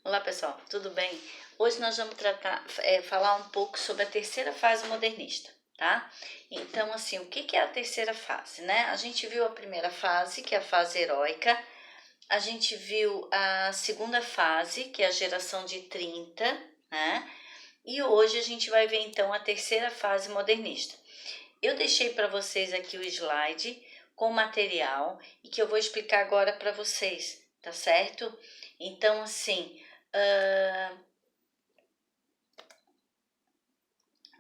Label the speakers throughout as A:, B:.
A: Olá pessoal, tudo bem? Hoje nós vamos falar um pouco sobre a terceira fase modernista, tá? Então, assim, o que é a terceira fase, né? A gente viu a primeira fase, que é a fase heróica, a gente viu a segunda fase, que é a geração de 30, né? E hoje a gente vai ver então a terceira fase modernista. Eu deixei para vocês aqui o slide com material e que eu vou explicar agora para vocês, tá certo? Então, assim,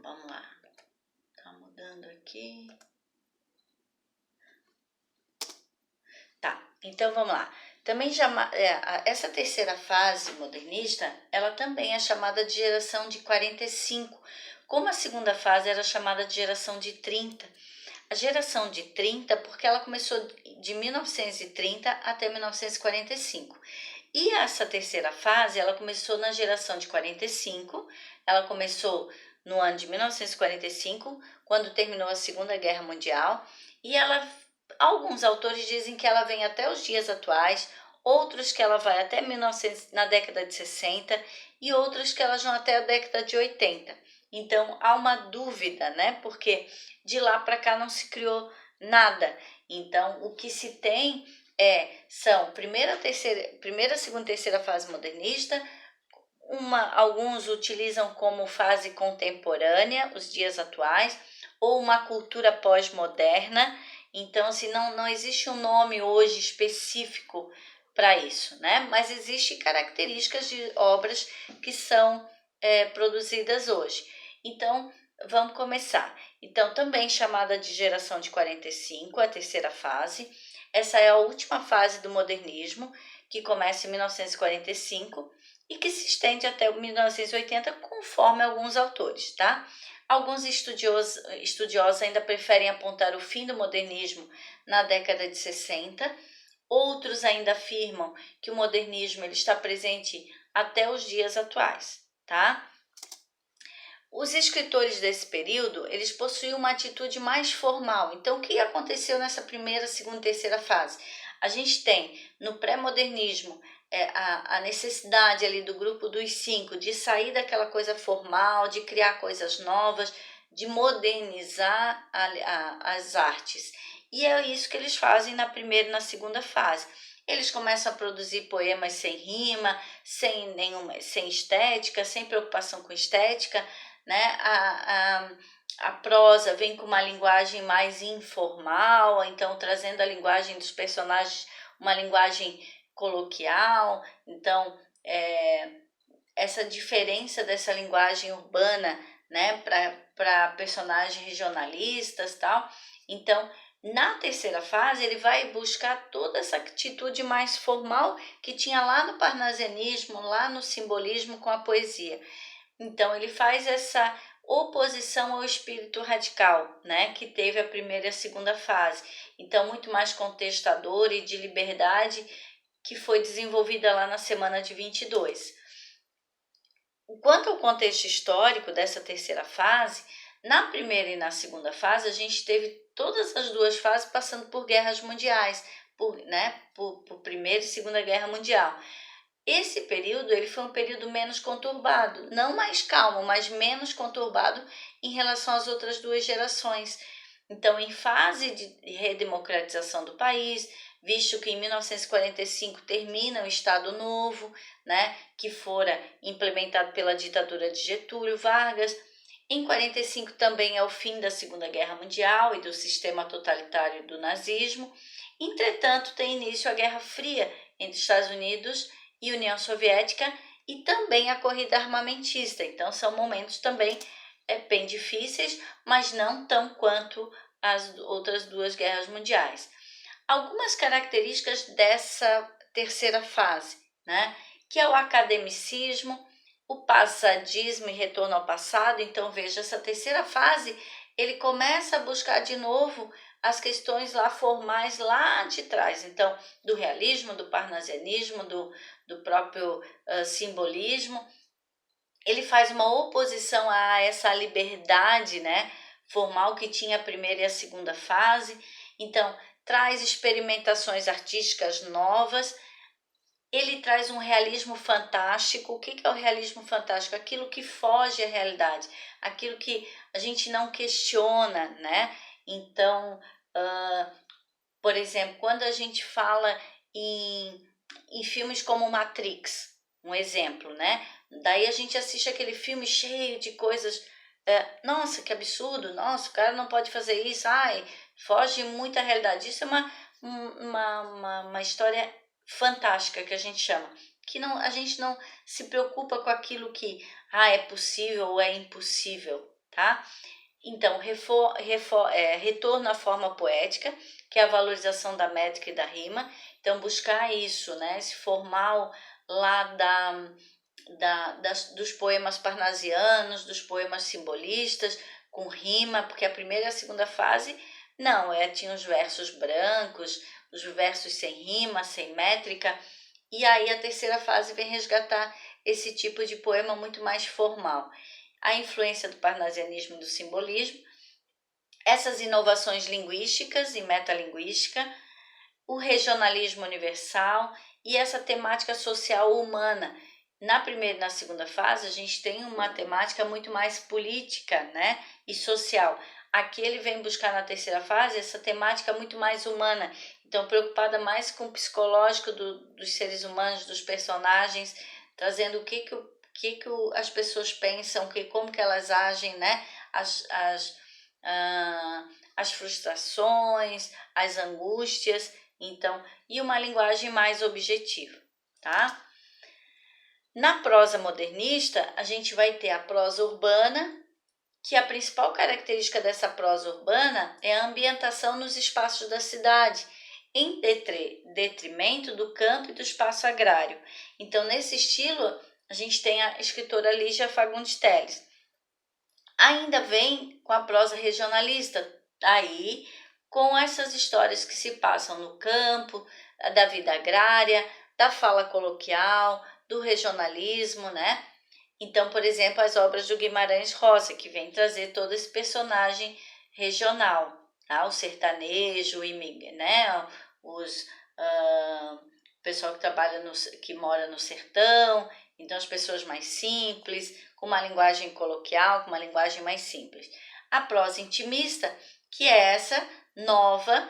A: vamos lá. Tá mudando aqui. Tá, então vamos lá. Também essa terceira fase modernista, ela também é chamada de geração de 45, como a segunda fase era chamada de geração de 30. A geração de 30, porque ela começou de 1930 até 1945. E essa terceira fase, ela começou na geração de 45, ela começou no ano de 1945, quando terminou a Segunda Guerra Mundial, e alguns autores dizem que ela vem até os dias atuais, outros que ela vai até 1900, na década de 60 e outros que elas vão até a década de 80. Então há uma dúvida, né? Porque de lá para cá não se criou nada. Então o que se tem são primeira, segunda, terceira fase modernista. Alguns utilizam como fase contemporânea os dias atuais, ou uma cultura pós-moderna. Então, assim, não existe um nome hoje específico para isso, né? Mas existem características de obras que são produzidas hoje. Então, vamos começar. Então, também chamada de geração de 45, a terceira fase. Essa é a última fase do modernismo, que começa em 1945 e que se estende até 1980, conforme alguns autores, tá? Alguns estudiosos ainda preferem apontar o fim do modernismo na década de 60, outros ainda afirmam que o modernismo ele está presente até os dias atuais, tá? Os escritores desse período, eles possuíam uma atitude mais formal. Então, o que aconteceu nessa primeira, segunda e terceira fase? A gente tem, no pré-modernismo, a necessidade ali do grupo dos cinco de sair daquela coisa formal, de criar coisas novas, de modernizar as artes. E é isso que eles fazem na primeira e na segunda fase. Eles começam a produzir poemas sem rima, sem estética, sem preocupação com estética, né? A prosa vem com uma linguagem mais informal, então trazendo a linguagem dos personagens, uma linguagem coloquial. Então, essa diferença dessa linguagem urbana, né, para personagens regionalistas, tal. Então, na terceira fase, ele vai buscar toda essa atitude mais formal que tinha lá no parnasianismo, lá no simbolismo com a poesia. Então, ele faz essa oposição ao espírito radical, né, que teve a primeira e a segunda fase. Então, muito mais contestador e de liberdade, que foi desenvolvida lá na semana de 22. Quanto ao contexto histórico dessa terceira fase, na primeira e na segunda fase, a gente teve todas as duas fases passando por guerras mundiais, por Primeira e Segunda Guerra Mundial. Esse período ele foi um período menos conturbado, não mais calmo, mas menos conturbado em relação às outras duas gerações. Então, em fase de redemocratização do país, visto que em 1945 termina o Estado Novo, né, que fora implementado pela ditadura de Getúlio Vargas. Em 45 também é o fim da Segunda Guerra Mundial e do sistema totalitário do nazismo. Entretanto, tem início a Guerra Fria entre Estados Unidos e União Soviética e também a corrida armamentista. Então são momentos também bem difíceis, mas não tão quanto as outras duas guerras mundiais. Algumas características dessa terceira fase, né? Que é o academicismo, o passadismo e retorno ao passado. Então veja, essa terceira fase ele começa a buscar de novo as questões lá formais lá de trás, então do realismo, do parnasianismo, do próprio simbolismo. Ele faz uma oposição a essa liberdade, né, formal que tinha a primeira e a segunda fase. Então traz experimentações artísticas novas, ele traz um realismo fantástico. O que é o realismo fantástico? Aquilo que foge à realidade, aquilo que a gente não questiona, né? Então, por exemplo, quando a gente fala em filmes como Matrix, um exemplo, né? Daí a gente assiste aquele filme cheio de coisas. Nossa, que absurdo! Nossa, o cara não pode fazer isso. Ai, foge muito à realidade. Isso é uma história fantástica que a gente chama. Que não, a gente não se preocupa com aquilo que é possível ou é impossível, tá? Então, retorno à forma poética, que é a valorização da métrica e da rima. Então, buscar isso, né? Esse formal lá dos poemas parnasianos, dos poemas simbolistas, com rima, porque a primeira e a segunda fase, não, tinha os versos brancos, os versos sem rima, sem métrica, e aí a terceira fase vem resgatar esse tipo de poema muito mais formal. A influência do parnasianismo e do simbolismo, essas inovações linguísticas e metalinguística, o regionalismo universal e essa temática social humana. Na primeira e na segunda fase, a gente tem uma temática muito mais política, né, e social. Aqui ele vem buscar na terceira fase essa temática muito mais humana, então preocupada mais com o psicológico dos seres humanos, dos personagens, trazendo o que as pessoas pensam, como que elas agem, né, as frustrações, as angústias. Então, e uma linguagem mais objetiva, tá? Na prosa modernista, a gente vai ter a prosa urbana, que a principal característica dessa prosa urbana é a ambientação nos espaços da cidade, em detrimento do campo e do espaço agrário. Então, nesse estilo, a gente tem a escritora Lígia Fagundes Telles. Ainda vem com a prosa regionalista, aí com essas histórias que se passam no campo, da vida agrária, da fala coloquial, do regionalismo, né? Então, por exemplo, as obras do Guimarães Rosa, que vem trazer todo esse personagem regional, tá? O sertanejo, né? O pessoal que trabalha que mora no sertão, então as pessoas mais simples, com uma linguagem coloquial, com uma linguagem mais simples. A prosa intimista, que é essa nova,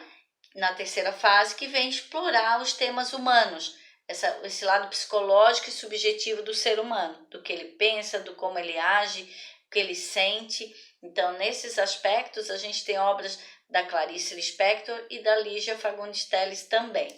A: na terceira fase, que vem explorar os temas humanos, esse lado psicológico e subjetivo do ser humano, do que ele pensa, do como ele age, o que ele sente. Então, nesses aspectos, a gente tem obras da Clarice Lispector e da Lígia Fagundes Telles também.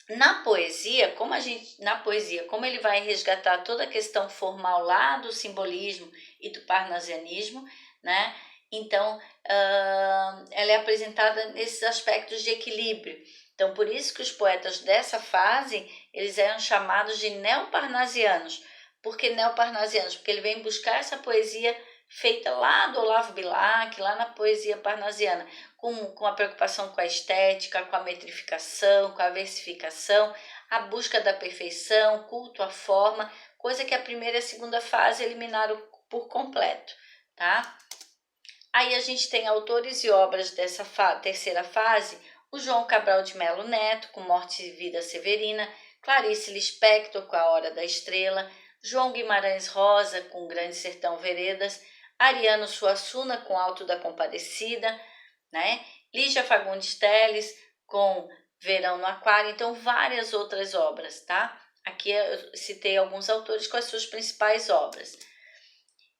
A: Na poesia, como ele vai resgatar toda a questão formal lá do simbolismo e do parnasianismo, né? Então, ela é apresentada nesses aspectos de equilíbrio. Então, por isso que os poetas dessa fase, eles eram chamados de neoparnasianos. Por que neoparnasianos? Porque ele vem buscar essa poesia feita lá do Olavo Bilac, lá na poesia parnasiana, com a preocupação com a estética, com a metrificação, com a versificação, a busca da perfeição, culto à forma, coisa que a primeira e a segunda fase eliminaram por completo, tá? Aí a gente tem autores e obras dessa terceira fase, o João Cabral de Melo Neto, com Morte e Vida Severina, Clarice Lispector, com A Hora da Estrela, João Guimarães Rosa, com Grande Sertão Veredas, Ariano Suassuna, com Alto da Compadecida, né? Lígia Fagundes Telles, com Verão no Aquário, então várias outras obras, tá? Aqui eu citei alguns autores com as suas principais obras.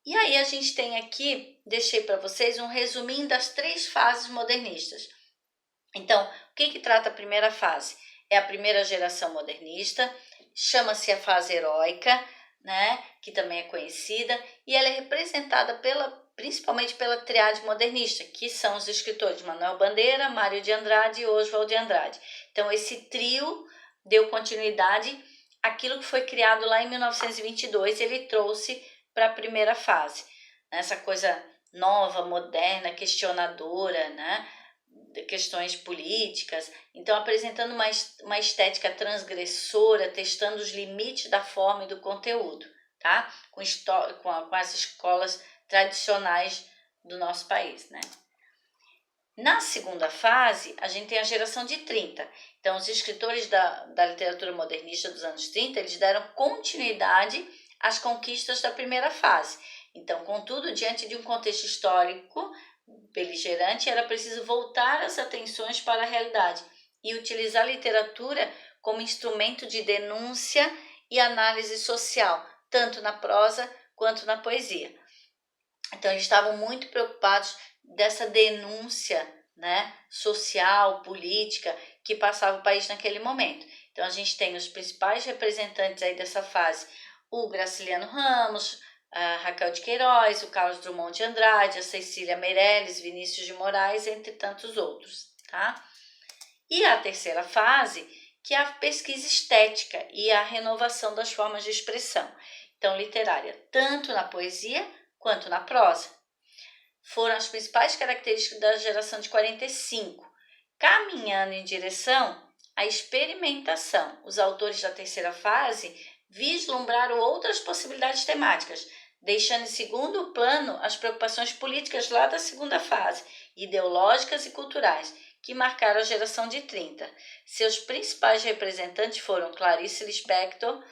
A: E aí a gente tem aqui, deixei para vocês um resuminho das 3 fases modernistas. Então, o que trata a primeira fase? É a primeira geração modernista, chama-se a fase heróica, né, que também é conhecida, e ela é representada principalmente pela triade modernista, que são os escritores Manuel Bandeira, Mário de Andrade e Oswald de Andrade. Então, esse trio deu continuidade àquilo que foi criado lá em 1922, ele trouxe para a primeira fase, essa coisa nova, moderna, questionadora, né, de questões políticas, então apresentando uma estética transgressora, testando os limites da forma e do conteúdo, tá? Com as escolas tradicionais do nosso país, né? Na segunda fase, a gente tem a geração de 30. Então, os escritores da literatura modernista dos anos 30, eles deram continuidade às conquistas da primeira fase. Então, contudo, diante de um contexto histórico beligerante, era preciso voltar as atenções para a realidade e utilizar a literatura como instrumento de denúncia e análise social, tanto na prosa quanto na poesia. Então, eles estavam muito preocupados dessa denúncia, né, social, política, que passava o país naquele momento. Então, a gente tem os principais representantes aí dessa fase, o Graciliano Ramos, a Raquel de Queiroz, o Carlos Drummond de Andrade, a Cecília Meirelles, Vinícius de Moraes, entre tantos outros, tá? E a terceira fase, que é a pesquisa estética e a renovação das formas de expressão, então literária, tanto na poesia quanto na prosa. Foram as principais características da geração de 45, caminhando em direção à experimentação. Os autores da terceira fase vislumbraram outras possibilidades temáticas, deixando em segundo plano as preocupações políticas lá da segunda fase, ideológicas e culturais, que marcaram a geração de 30. Seus principais representantes foram Clarice Lispector,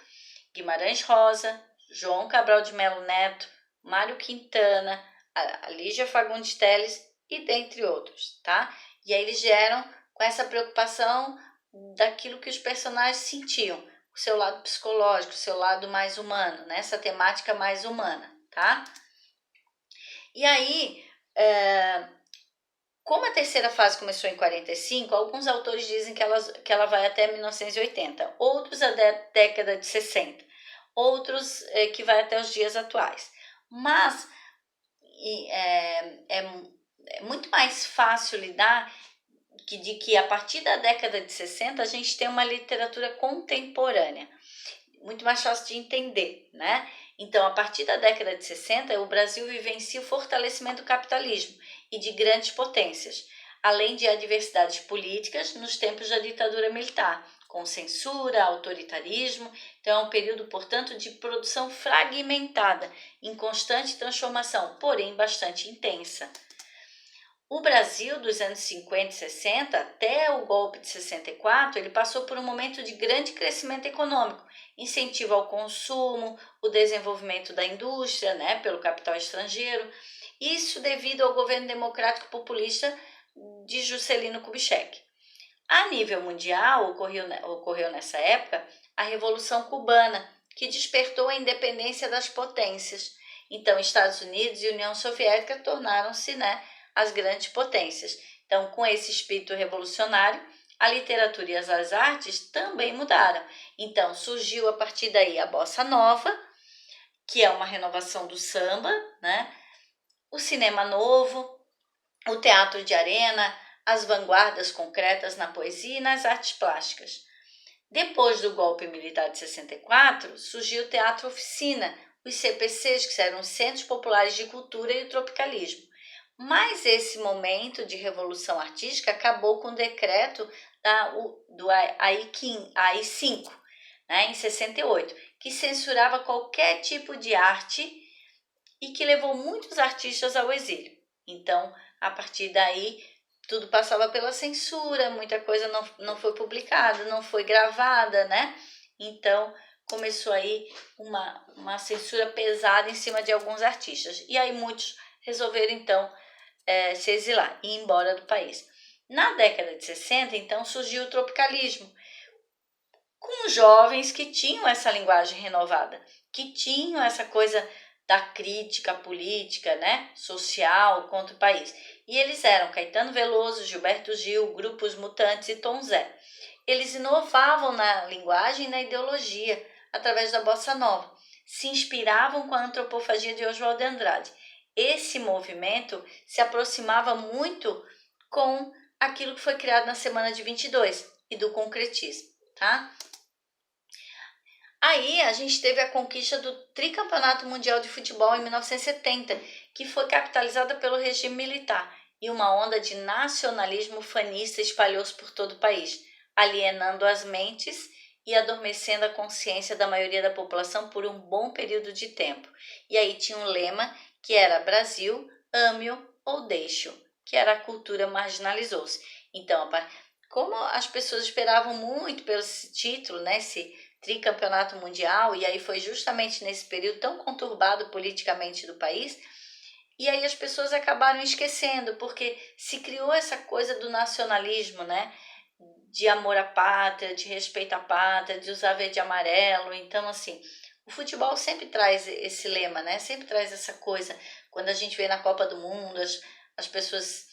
A: Guimarães Rosa, João Cabral de Melo Neto, Mário Quintana, a Lígia Fagundes Telles e dentre outros, tá? E aí eles vieram com essa preocupação daquilo que os personagens sentiam, o seu lado psicológico, o seu lado mais humano, né? Essa temática mais humana, tá? E aí, como a terceira fase começou em 45, alguns autores dizem que ela vai até 1980, outros a década de 60, outros que vai até os dias atuais. Mas é muito mais fácil lidar de que a partir da década de 60 a gente tem uma literatura contemporânea, muito mais fácil de entender, né? Então, a partir da década de 60, o Brasil vivencia o fortalecimento do capitalismo e de grandes potências, além de adversidades políticas nos tempos da ditadura militar, com censura, autoritarismo. Então, é um período, portanto, de produção fragmentada, em constante transformação, porém bastante intensa. O Brasil dos anos 50 e 60, até o golpe de 64, ele passou por um momento de grande crescimento econômico, incentivo ao consumo, o desenvolvimento da indústria, né, pelo capital estrangeiro, isso devido ao governo democrático populista de Juscelino Kubitschek. A nível mundial, ocorreu nessa época a Revolução Cubana, que despertou a independência das potências. Então, Estados Unidos e União Soviética tornaram-se, né, as grandes potências. Então, com esse espírito revolucionário, a literatura e as artes também mudaram. Então, surgiu a partir daí a Bossa Nova, que é uma renovação do samba, né? O cinema novo, o teatro de arena, as vanguardas concretas na poesia e nas artes plásticas. Depois do golpe militar de 64, surgiu o Teatro Oficina, os CPCs, que eram os Centros Populares de Cultura e o Tropicalismo. Mas esse momento de revolução artística acabou com o decreto do AI-5, né, em 68, que censurava qualquer tipo de arte e que levou muitos artistas ao exílio. Então, a partir daí, tudo passava pela censura, muita coisa não foi publicada, não foi gravada, né? Então, começou aí uma censura pesada em cima de alguns artistas. E aí muitos resolveram, então, se exilar e ir embora do país. Na década de 60, então, surgiu o tropicalismo, com jovens que tinham essa linguagem renovada, que tinham essa coisa da crítica política, né, social contra o país. E eles eram Caetano Veloso, Gilberto Gil, Grupos Mutantes e Tom Zé. Eles inovavam na linguagem e na ideologia através da bossa nova. Se inspiravam com a antropofagia de Oswald de Andrade. Esse movimento se aproximava muito com aquilo que foi criado na Semana de 22 e do concretismo, tá? Aí a gente teve a conquista do Tricampeonato Mundial de Futebol em 1970, que foi capitalizada pelo regime militar, e uma onda de nacionalismo fanista espalhou-se por todo o país, alienando as mentes e adormecendo a consciência da maioria da população por um bom período de tempo. E aí tinha um lema que era Brasil, ame-o ou deixe-o. que era a cultura, marginalizou-se. Então, como as pessoas esperavam muito pelo esse título, né, esse tricampeonato mundial, e aí foi justamente nesse período tão conturbado politicamente do país, e aí as pessoas acabaram esquecendo, porque se criou essa coisa do nacionalismo, né? De amor à pátria, de respeito à pátria, de usar verde e amarelo. Então, assim, o futebol sempre traz esse lema, né? Sempre traz essa coisa. Quando a gente vê na Copa do Mundo, as pessoas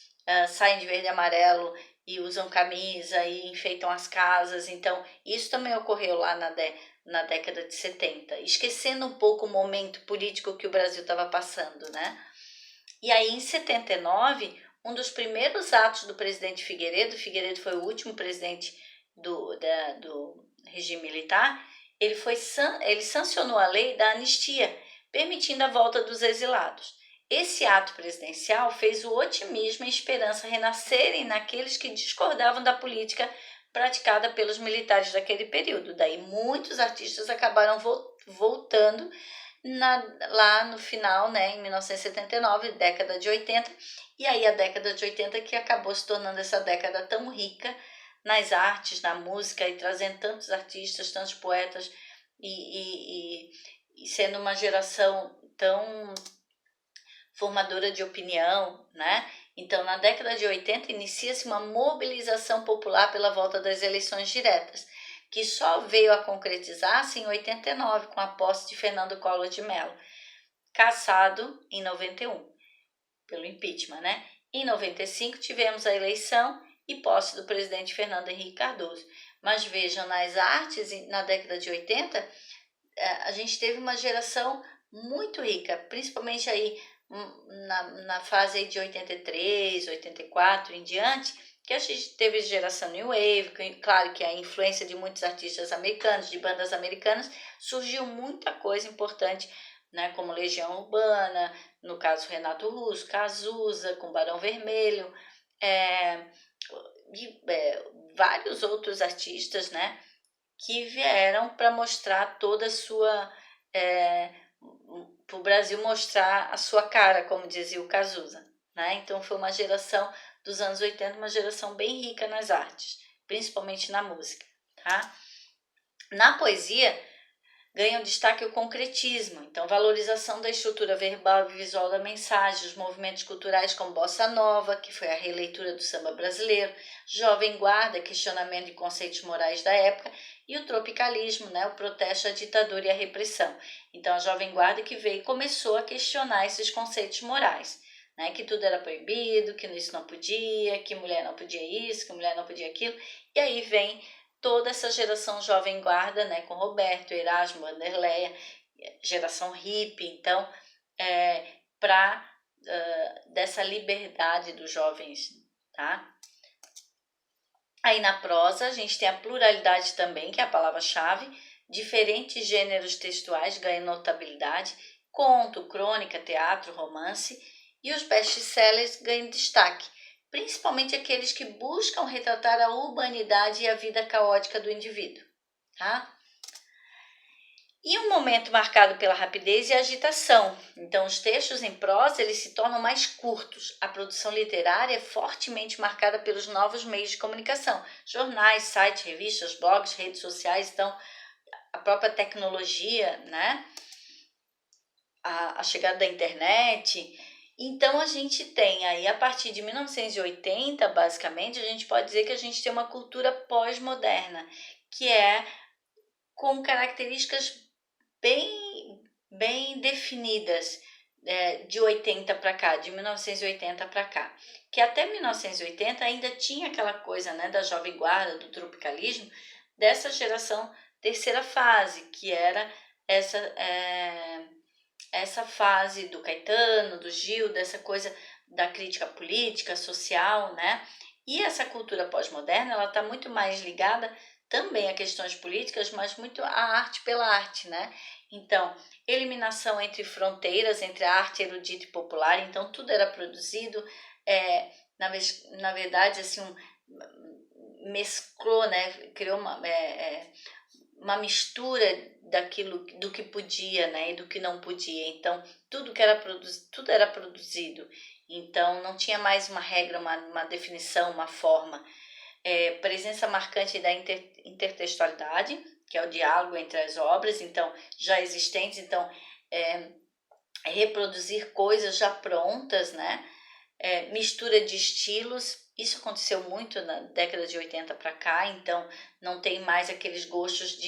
A: saem de verde e amarelo e usam camisa e enfeitam as casas. Então, isso também ocorreu lá na década de 70, esquecendo um pouco o momento político que o Brasil estava passando, né? E aí, em 79, um dos primeiros atos do presidente Figueiredo foi o último presidente do regime militar, ele sancionou a lei da anistia, permitindo a volta dos exilados. Esse ato presidencial fez o otimismo e a esperança renascerem naqueles que discordavam da política praticada pelos militares daquele período. Daí muitos artistas acabaram voltando lá no final, né, em 1979, década de 80, e aí a década de 80 que acabou se tornando essa década tão rica nas artes, na música, e trazendo tantos artistas, tantos poetas, e sendo uma geração tão formadora de opinião, né? Então, na década de 80, inicia-se uma mobilização popular pela volta das eleições diretas, que só veio a concretizar-se em 89, com a posse de Fernando Collor de Mello, cassado em 91, pelo impeachment, né? Em 95, tivemos a eleição e posse do presidente Fernando Henrique Cardoso. Mas vejam, nas artes, na década de 80, a gente teve uma geração muito rica, principalmente aí na fase aí de 83, 84 em diante, que a gente teve geração New Wave, claro que a influência de muitos artistas americanos, de bandas americanas, surgiu muita coisa importante, né, como Legião Urbana, no caso Renato Russo, Cazuza, com Barão Vermelho, vários outros artistas, né, que vieram para mostrar toda a sua... para o Brasil mostrar a sua cara, como dizia o Cazuza, né? Então foi uma geração dos anos 80, uma geração bem rica nas artes, principalmente na música, tá? Na poesia, ganha destaque o concretismo, então valorização da estrutura verbal e visual da mensagem, os movimentos culturais como Bossa Nova, que foi a releitura do samba brasileiro, Jovem Guarda, questionamento de conceitos morais da época, e o tropicalismo, né, o protesto à ditadura e à repressão. Então a Jovem Guarda que veio e começou a questionar esses conceitos morais, né, que tudo era proibido, que isso não podia, que mulher não podia isso, que mulher não podia aquilo, e aí vem toda essa geração Jovem Guarda, né, com Roberto, Erasmo, Wanderleia, geração hippie, então, dessa liberdade dos jovens, tá? Aí na prosa a gente tem a pluralidade também, que é a palavra-chave, diferentes gêneros textuais ganham notabilidade, conto, crônica, teatro, romance, e os best-sellers ganham destaque, principalmente aqueles que buscam retratar a urbanidade e a vida caótica do indivíduo, tá? E um momento marcado pela rapidez e agitação. Então, os textos em prosa eles se tornam mais curtos. A produção literária é fortemente marcada pelos novos meios de comunicação. Jornais, sites, revistas, blogs, redes sociais. Então, a própria tecnologia, né? A chegada da internet. Então, a gente tem aí, a partir de 1980, basicamente, a gente pode dizer que a gente tem uma cultura pós-moderna, que é com características bem definidas, de 80 para cá, de 1980 para cá, que até 1980 ainda tinha aquela coisa, né, da Jovem Guarda, do tropicalismo, dessa geração terceira fase, que era essa fase do Caetano, do Gil, dessa coisa da crítica política, social, né? E essa cultura pós-moderna, ela está muito mais ligada também a questões políticas, mas muito a arte pela arte, né? Então, eliminação entre fronteiras, entre a arte erudita e popular, então tudo era produzido, na verdade, assim, mesclou, né? Criou uma mistura do que podia, né, e do que não podia. Então, tudo era produzido. Então, não tinha mais uma regra, uma definição, uma forma. Presença marcante da intertextualidade, que é o diálogo entre as obras, então, já existentes. Então, reproduzir coisas já prontas, né? Mistura de estilos. Isso aconteceu muito na década de 80 para cá, então não tem mais aqueles gostos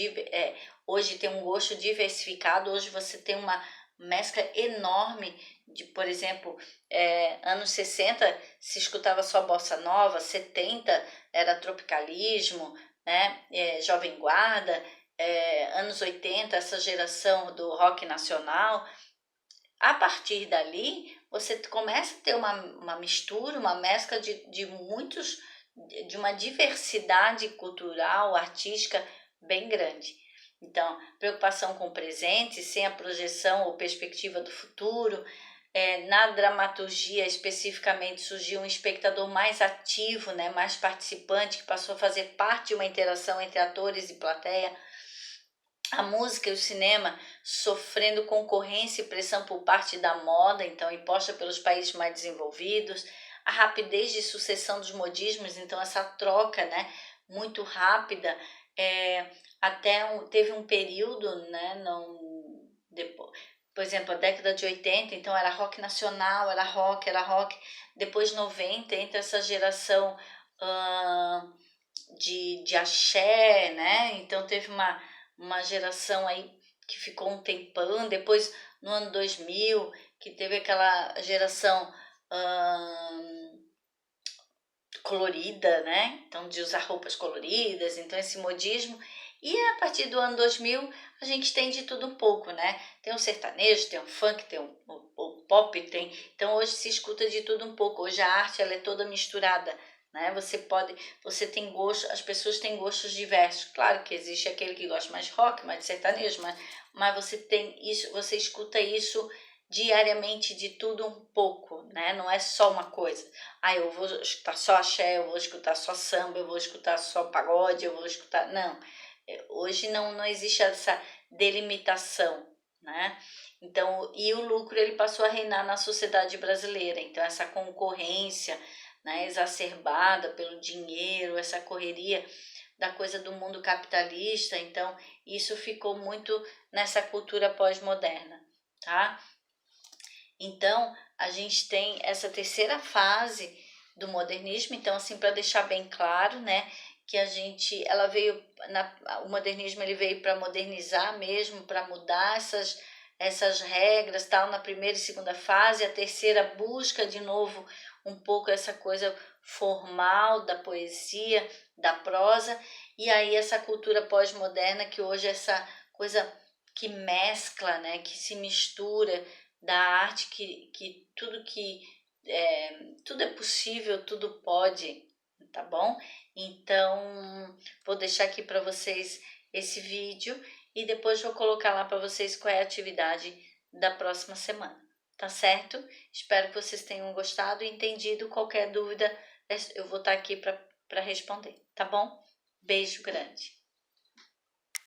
A: hoje tem um gosto diversificado, hoje você tem uma mescla enorme de, por exemplo, anos 60 se escutava só bossa nova, 70 era tropicalismo, né? Jovem Guarda, anos 80 essa geração do rock nacional. A partir dali, você começa a ter uma mistura, uma mescla de uma diversidade cultural, artística bem grande. Então, preocupação com o presente, sem a projeção ou perspectiva do futuro. Na dramaturgia, especificamente, surgiu um espectador mais ativo, né, mais participante, que passou a fazer parte de uma interação entre atores e plateia. A música e o cinema sofrendo concorrência e pressão por parte da moda, então imposta pelos países mais desenvolvidos, a rapidez de sucessão dos modismos, então essa troca, né, muito rápida, teve um período, né, depois, por exemplo, a década de 80, então era rock nacional, era rock, depois 90, entre essa geração de axé, né, então teve uma geração aí que ficou um tempão, depois no ano 2000, que teve aquela geração colorida, né? Então, de usar roupas coloridas, então esse modismo. E a partir do ano 2000, a gente tem de tudo um pouco, né? Tem o sertanejo, tem o funk, tem o pop, tem... Então, hoje se escuta de tudo um pouco. Hoje a arte, ela é toda misturada, né? Você tem gosto, as pessoas têm gostos diversos. Claro que existe aquele que gosta mais de rock, mais de sertanejo, mas você tem isso, você escuta isso diariamente de tudo um pouco, né? Não é só uma coisa. Eu vou escutar só axé, eu vou escutar só samba, eu vou escutar só pagode, eu vou escutar... Não, hoje não existe essa delimitação, né? Então, e o lucro ele passou a reinar na sociedade brasileira. Então, essa concorrência, né, exacerbada pelo dinheiro, essa correria da coisa do mundo capitalista, então isso ficou muito nessa cultura pós-moderna, tá? Então, a gente tem essa terceira fase do modernismo, então assim, para deixar bem claro, né, que o modernismo ele veio para modernizar mesmo, para mudar essas regras, tal, na primeira e segunda fase. A terceira busca de novo um pouco essa coisa formal da poesia, da prosa, e aí essa cultura pós-moderna, que hoje é essa coisa que mescla, né, que se mistura, da arte, que tudo é possível, tudo pode, tá bom? Então, vou deixar aqui para vocês esse vídeo e depois vou colocar lá para vocês qual é a atividade da próxima semana, tá certo? Espero que vocês tenham gostado e entendido. Qualquer dúvida, eu vou estar aqui para responder, tá bom? Beijo grande.